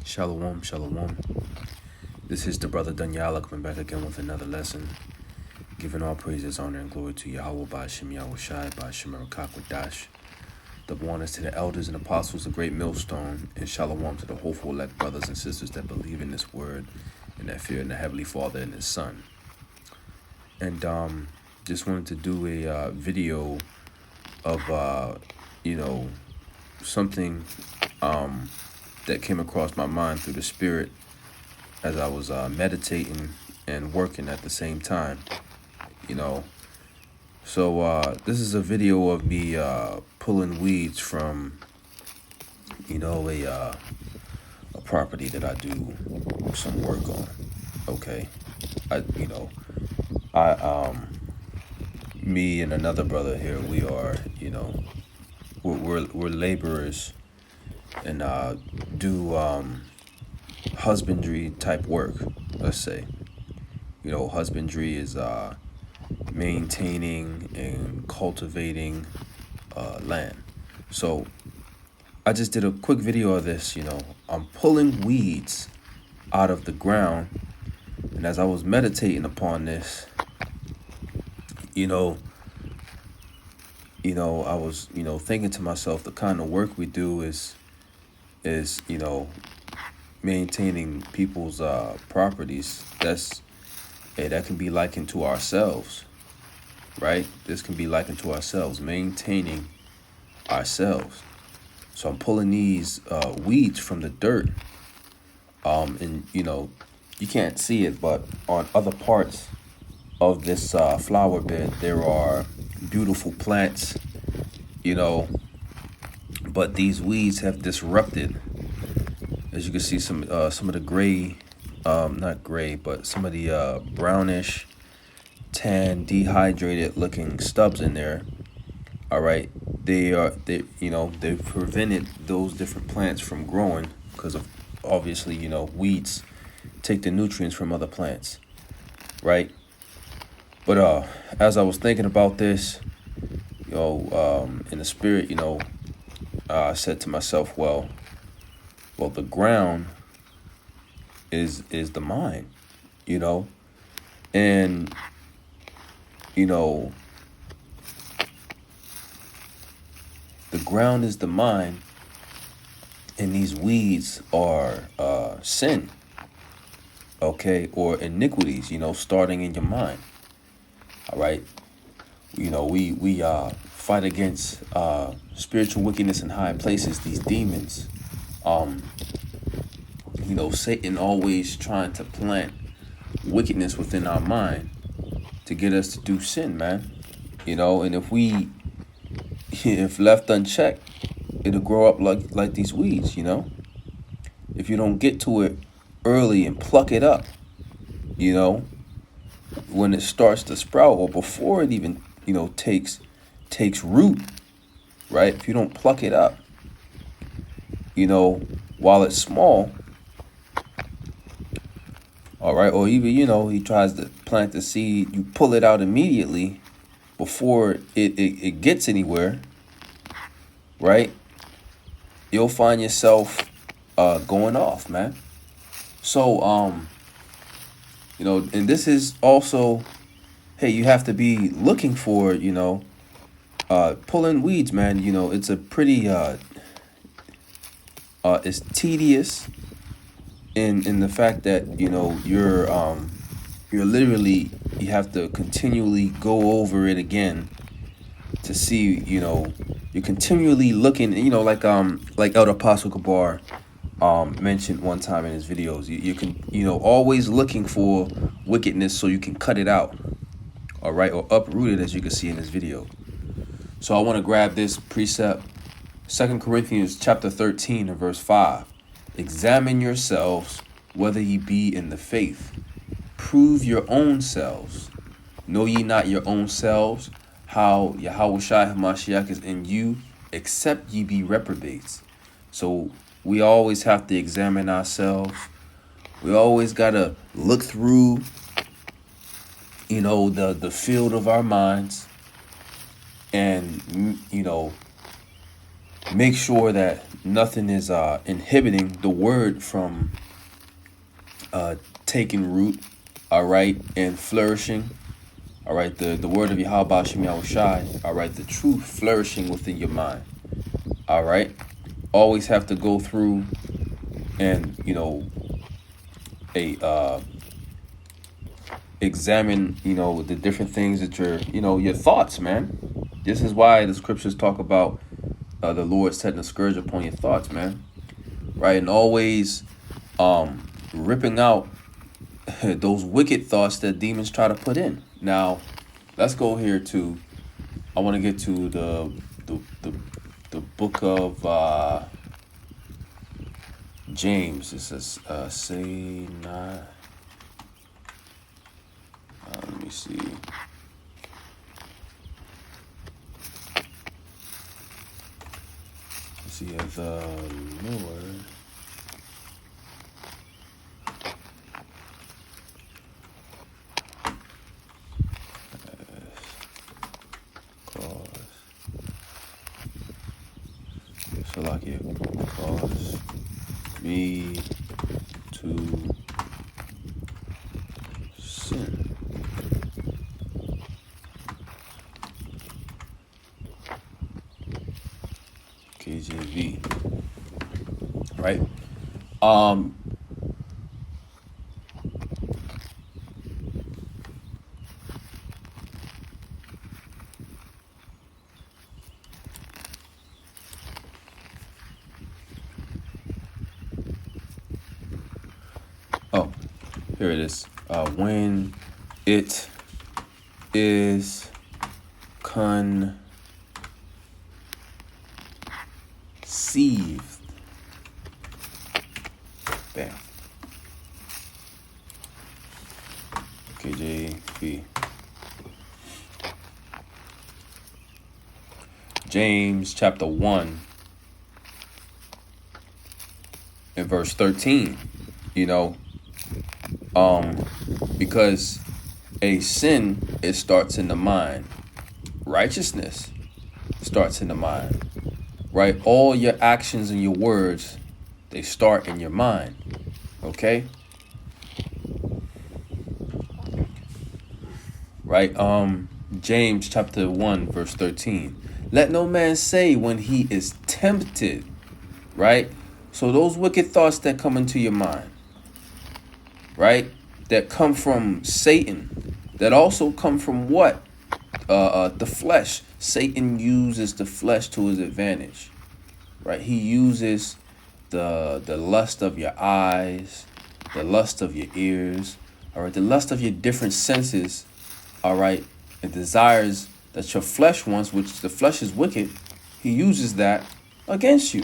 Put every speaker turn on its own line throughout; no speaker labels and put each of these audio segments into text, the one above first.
Shalom, shalom. This is the brother Danyala coming back again with another lesson, giving all praises, honor, and glory to Yahweh by Hashem Yahweh Shai by Hashem Dash. The warnings to the elders and apostles, the great millstone, and shalom to the hopeful elect brothers and sisters that believe in this word and that fear in the Heavenly Father and His Son. And just wanted to do a video of something that came across my mind through the Spirit as I was meditating and working at the same time, So this is a video of me pulling weeds from, a property that I do some work on. Okay, me and another brother here, we are, we're laborers and do husbandry type work. Let's say, husbandry is maintaining and cultivating land. So I just did a quick video of this. I'm pulling weeds out of the ground, and as I was meditating upon this, I was thinking to myself, the kind of work we do is maintaining people's properties. That can be likened to ourselves, right? This can be likened to ourselves, maintaining ourselves. So I'm pulling these weeds from the dirt, and you can't see it, but on other parts of this flower bed there are beautiful plants, but these weeds have disrupted. As you can see, some of the gray, not gray, but some of the brownish, tan, dehydrated looking stubs in there. All right, they've prevented those different plants from growing because of, obviously, weeds take the nutrients from other plants, right? But as I was thinking about this, in the Spirit, I said to myself, well, the ground is the mind, and the ground is the mind, and these weeds are sin, okay, or iniquities, starting in your mind. All right, we fight against spiritual wickedness in high places, these demons. Satan always trying to plant wickedness within our mind to get us to do sin, man. And if left unchecked, it'll grow up like these weeds. If you don't get to it early and pluck it up, when it starts to sprout, or before it even takes root, right? If you don't pluck it up, while it's small, all right, or even he tries to plant the seed, you pull it out immediately before it gets anywhere, right? You'll find yourself going off, man. So and this is also, hey, you have to be looking for, pulling weeds, man. It's a pretty, it's tedious in the fact that, you're literally, you have to continually go over it again to see, you're continually looking, like Elder Apostle Kabar mentioned one time in his videos, you can, always looking for wickedness so you can cut it out, all right, or uproot it, as you can see in this video. So I want to grab this precept, 2 Corinthians chapter 13 and verse 5. Examine yourselves whether ye be in the faith. Prove your own selves. Know ye not your own selves, how Yahweh Shai HaMashiach is in you, except ye be reprobates. So we always have to examine ourselves. We always got to look through, the field of our minds and, make sure that nothing is inhibiting the word from taking root, all right, and flourishing. All right, the word of Yahweh Shem Yahushai, all right, the truth flourishing within your mind. All right, always have to go through and a examine the different things that your thoughts, man. This is why the scriptures talk about the Lord setting a scourge upon your thoughts, man. Right, and always ripping out those wicked thoughts that demons try to put in. Now, let's go here to. I want to get to the book of James. It says, "Say not." Let me see. Let's see if the Lord. So like it cause me to sin. KJV. Right? Oh, here it is. When it is conceived. Bam. KJV. James chapter 1 and verse 13. Because a sin, it starts in the mind. Righteousness starts in the mind. Right? All your actions and your words, they start in your mind. Okay? Right? James chapter 1 verse 13. Let no man say when he is tempted. Right? So those wicked thoughts that come into your mind, right? That come from Satan, that also come from what? The flesh. Satan uses the flesh to his advantage, right? He uses the lust of your eyes, the lust of your ears, all right, the lust of your different senses, all right, and desires that your flesh wants, which the flesh is wicked. He uses that against you,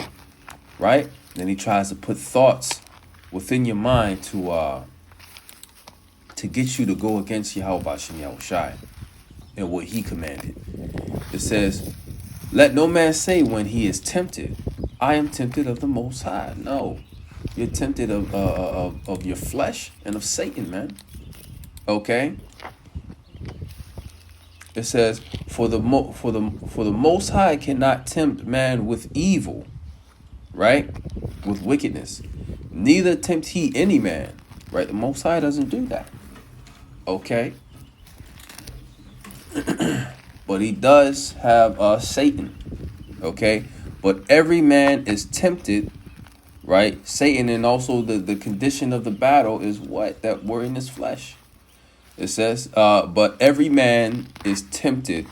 right? Then he tries to put thoughts within your mind to get you to go against Yahweh Shem Yahushai and what he commanded. It says, let no man say when he is tempted, I am tempted of the Most High. No, you're tempted of your flesh and of Satan, man. Okay. It says, for the Most High cannot tempt man with evil, right? With wickedness. Neither tempt he any man, right? The Most High doesn't do that. Okay. But he does have Satan. Okay. But every man is tempted, right? Satan, and also the condition of the battle is what? That we're in his flesh. It says, but every man is tempted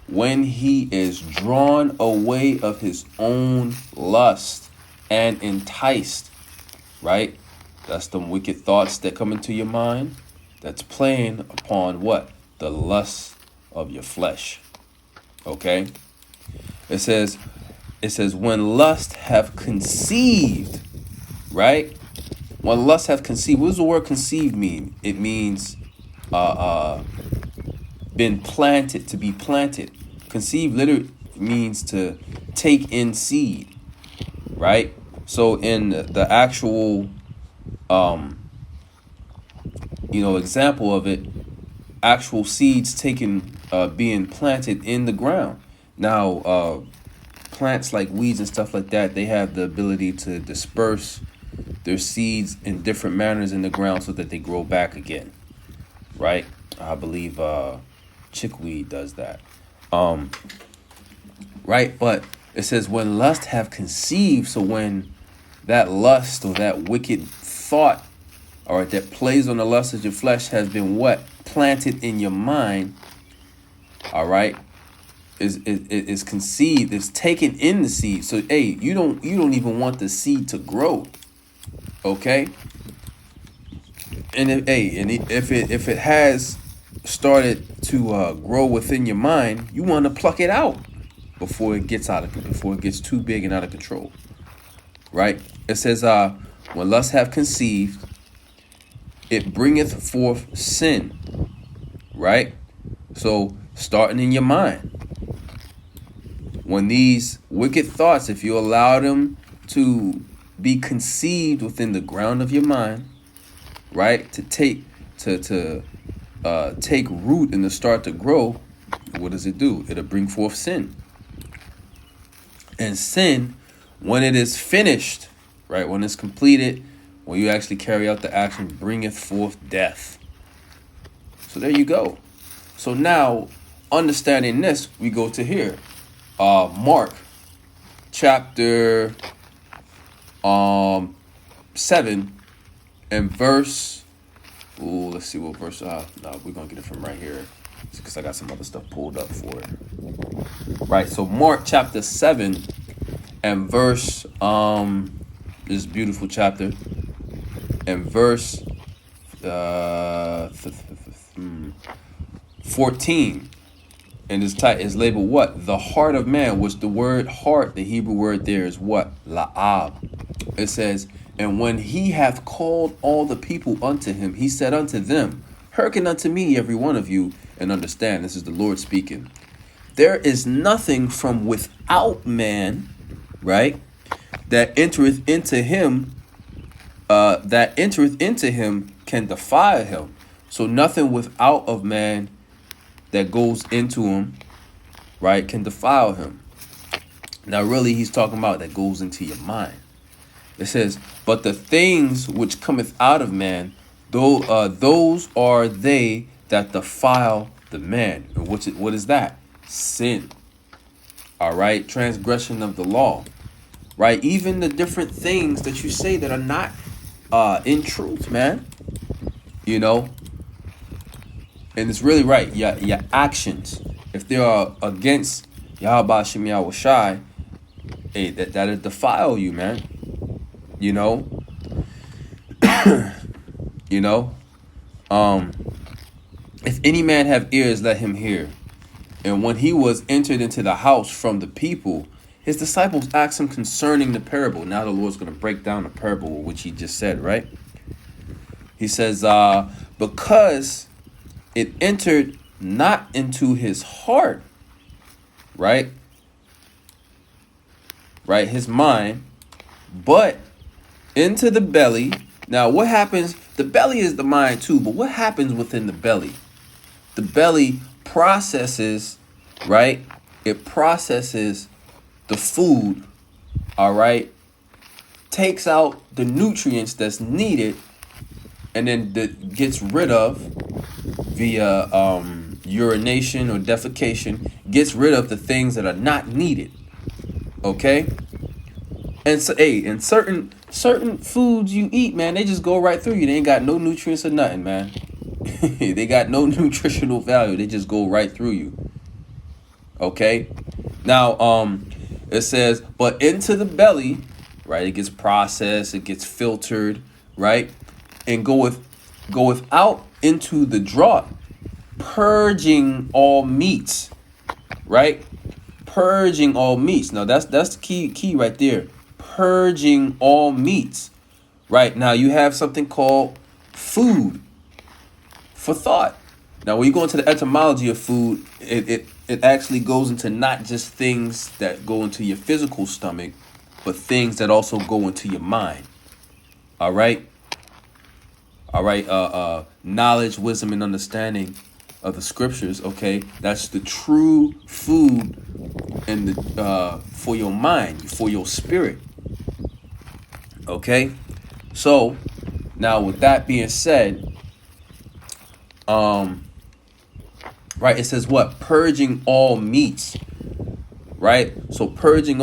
when he is drawn away of his own lust and enticed, right? That's the wicked thoughts that come into your mind. That's playing upon what? The lust of your flesh. Okay? It says, when lust have conceived, right? When lust have conceived, what does the word conceived mean? It means been planted, to be planted. Conceive literally means to take in seed, right? So in the actual example of it, actual seeds taken being planted in the ground. Now plants like weeds and stuff like that, they have the ability to disperse their seeds in different manners in the ground so that they grow back again, right? I believe chickweed does that. Right? But it says when lust have conceived, so when that lust or that wicked thought, all right, that plays on the lust of your flesh has been what? Planted in your mind, all right, is conceived, is taken in the seed. So hey, you don't even want the seed to grow. Okay? And if it has started to grow within your mind, you want to pluck it out before it gets too big and out of control. Right? It says when lust have conceived, it bringeth forth sin. Right? So starting in your mind. When these wicked thoughts, if you allow them to be conceived within the ground of your mind, right, to take root and to start to grow, what does it do? It'll bring forth sin. And sin, when it is finished, right, when it's completed, when you actually carry out the action, bringeth forth death. So there you go. So now, understanding this, we go to here. Mark chapter 7 and verse, let's see what verse, no, we're going to get it from right here because I got some other stuff pulled up for it. Right, so Mark chapter 7 and verse, this beautiful chapter, and verse 14. And is labeled what? The heart of man, which the word heart, the Hebrew word there is what? La'ab. It says, and when he hath called all the people unto him, he said unto them, hearken unto me, every one of you, and understand. This is the Lord speaking. There is nothing from without man, right, that entereth into him, can defile him. So nothing without of man that goes into him, right, can defile him. Now, really, he's talking about that goes into your mind. It says, but the things which cometh out of man, those are they that defile the man. And what is that? Sin. All right, transgression of the law. Right, even the different things that you say that are not in truth, man. You know. And it's really right. Your actions, if they are against Yahweh Shem Yahweh Shai, hey, that'll defile you, man. You know. You know. If any man have ears, let him hear. And when he was entered into the house from the people, his disciples asked him concerning the parable. Now the Lord's going to break down the parable, which he just said, right? He says, because it entered not into his heart, right? Right, his mind, but into the belly. Now, what happens? The belly is the mind too, but what happens within the belly? The belly processes, right? It processes the food, all right? Takes out the nutrients that's needed, and then gets rid of via urination or defecation, gets rid of the things that are not needed. Okay? And so, and certain foods you eat, man, they just go right through you. They ain't got no nutrients or nothing, man. They got no nutritional value. They just go right through you. Okay? Now, it says, but into the belly, right? It gets processed, it gets filtered, right? And goeth out into the draught, purging all meats, right? Purging all meats. Now that's the key right there. Purging all meats. Right? Now you have something called food for thought. Now when you go into the etymology of food, it actually goes into not just things that go into your physical stomach, but things that also go into your mind. All right? All right, knowledge, wisdom, and understanding of the scriptures. Okay, that's the true food and the for your mind, for your spirit. Okay, so now with that being said, right, it says what? Purging all meats, right? So purging